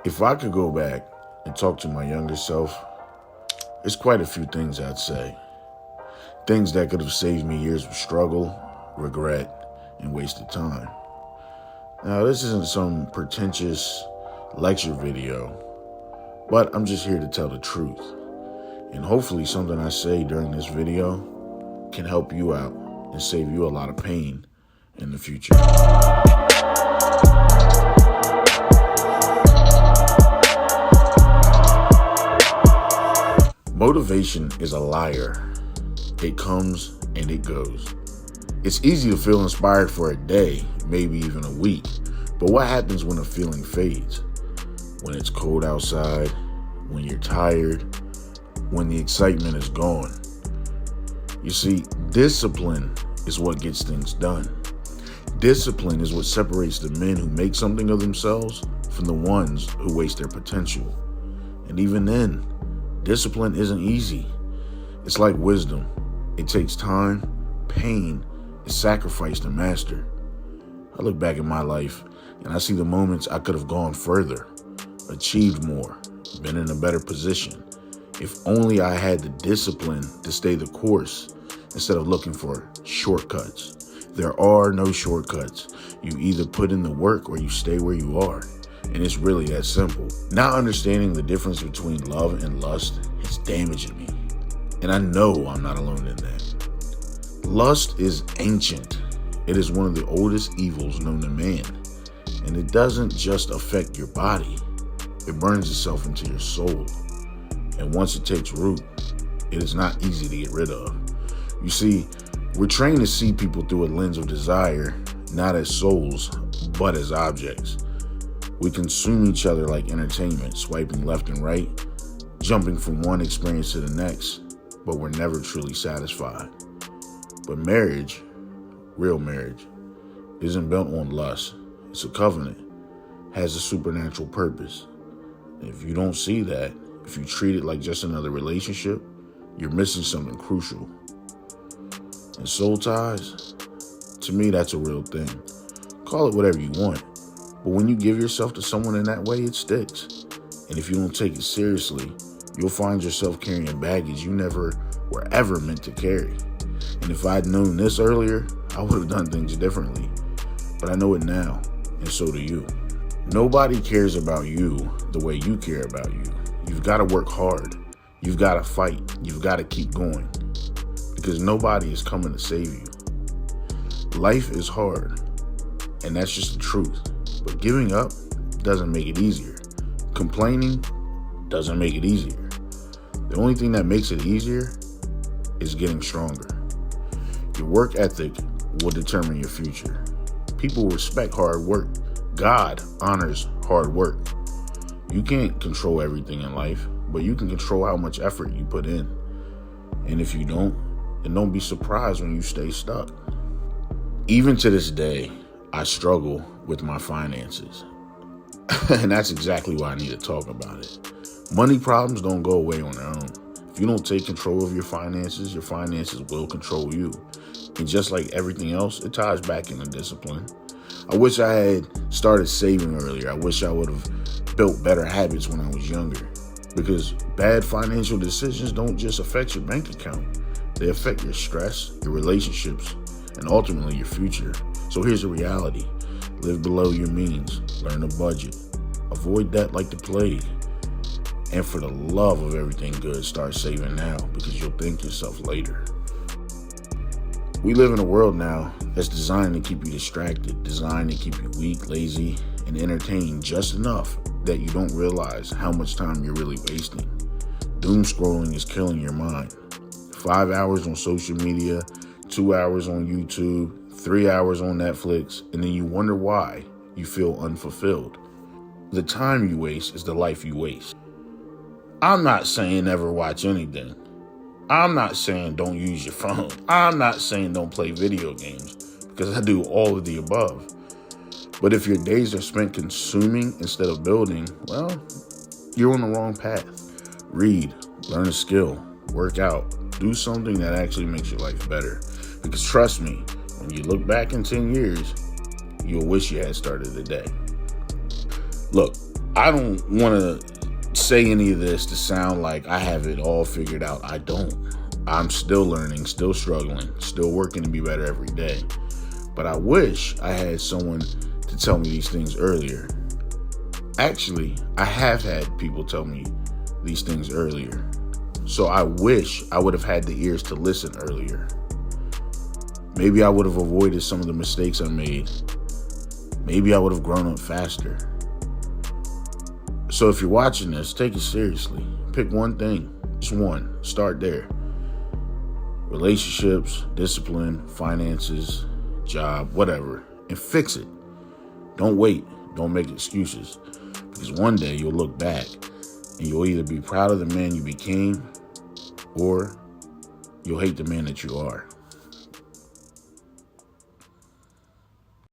If I could go back and talk to my younger self, there's quite a few things I'd say. Things that could have saved me years of struggle, regret, and wasted time. Now, this isn't some pretentious lecture video, but I'm just here to tell the truth. And hopefully something I say during this video can help you out and save you a lot of pain in the future. Motivation is a liar. It comes and it goes. It's easy to feel inspired for a day, maybe even a week. But what happens when a feeling fades? When it's cold outside, when you're tired, when the excitement is gone. You see, discipline is what gets things done. Discipline is what separates the men who make something of themselves from the ones who waste their potential. And even then, discipline isn't easy. It's like wisdom. It takes time, pain, and sacrifice to master. I look back at my life and I see the moments I could have gone further, achieved more, been in a better position. If only I had the discipline to stay the course instead of looking for shortcuts. There are no shortcuts. You either put in the work or you stay where you are. And it's really that simple. Not understanding the difference between love and lust is damaging me. And I know I'm not alone in that. Lust is ancient. It is one of the oldest evils known to man. And it doesn't just affect your body. It burns itself into your soul. And once it takes root, it is not easy to get rid of. You see, we're trained to see people through a lens of desire, not as souls, but as objects. We consume each other like entertainment, swiping left and right, jumping from one experience to the next, but we're never truly satisfied. But marriage, real marriage, isn't built on lust. It's a covenant, has a supernatural purpose. And if you don't see that, if you treat it like just another relationship, you're missing something crucial. And soul ties, to me, that's a real thing. Call it whatever you want. But when you give yourself to someone in that way, it sticks. And if you don't take it seriously, you'll find yourself carrying baggage you never were ever meant to carry. And if I'd known this earlier, I would have done things differently. But I know it now, and so do you. Nobody cares about you the way you care about you. You've got to work hard. You've got to fight. You've got to keep going. Because nobody is coming to save you. Life is hard, and that's just the truth. But giving up doesn't make it easier. Complaining doesn't make it easier. The only thing that makes it easier is getting stronger. Your work ethic will determine your future. People respect hard work. God honors hard work. You can't control everything in life, but you can control how much effort you put in. And if you don't, then don't be surprised when you stay stuck. Even to this day, I struggle with my finances. And that's exactly why I need to talk about it. Money problems don't go away on their own. If you don't take control of your finances will control you. And just like everything else, it ties back into discipline. I wish I had started saving earlier. I wish I would have built better habits when I was younger. Because bad financial decisions don't just affect your bank account. They affect your stress, your relationships, and ultimately your future. So here's the reality. Live below your means. Learn a budget. Avoid debt like the plague. And for the love of everything good, start saving now because you'll thank yourself later. We live in a world now that's designed to keep you distracted, designed to keep you weak, lazy, and entertained just enough that you don't realize how much time you're really wasting. Doom scrolling is killing your mind. 5 hours on social media, 2 hours on YouTube, 3 hours on Netflix, and then you wonder why you feel unfulfilled. The time you waste is the life you waste. I'm not saying never watch anything. I'm not saying don't use your phone. I'm not saying don't play video games, because I do all of the above. But if your days are spent consuming instead of building, well, you're on the wrong path. Read, learn a skill, work out, do something that actually makes your life better. Because trust me, when you look back in 10 years, you'll wish you had started today. Look, I don't want to say any of this to sound like I have it all figured out. I don't. I'm still learning, still struggling, still working to be better every day. But I wish I had someone to tell me these things earlier. Actually, I have had people tell me these things earlier. So I wish I would have had the ears to listen earlier. Maybe I would have avoided some of the mistakes I made. Maybe I would have grown up faster. So if you're watching this, take it seriously. Pick one thing, just one. Start there. Relationships, discipline, finances, job, whatever, and fix it. Don't wait. Don't make excuses. Because one day you'll look back and you'll either be proud of the man you became or you'll hate the man that you are.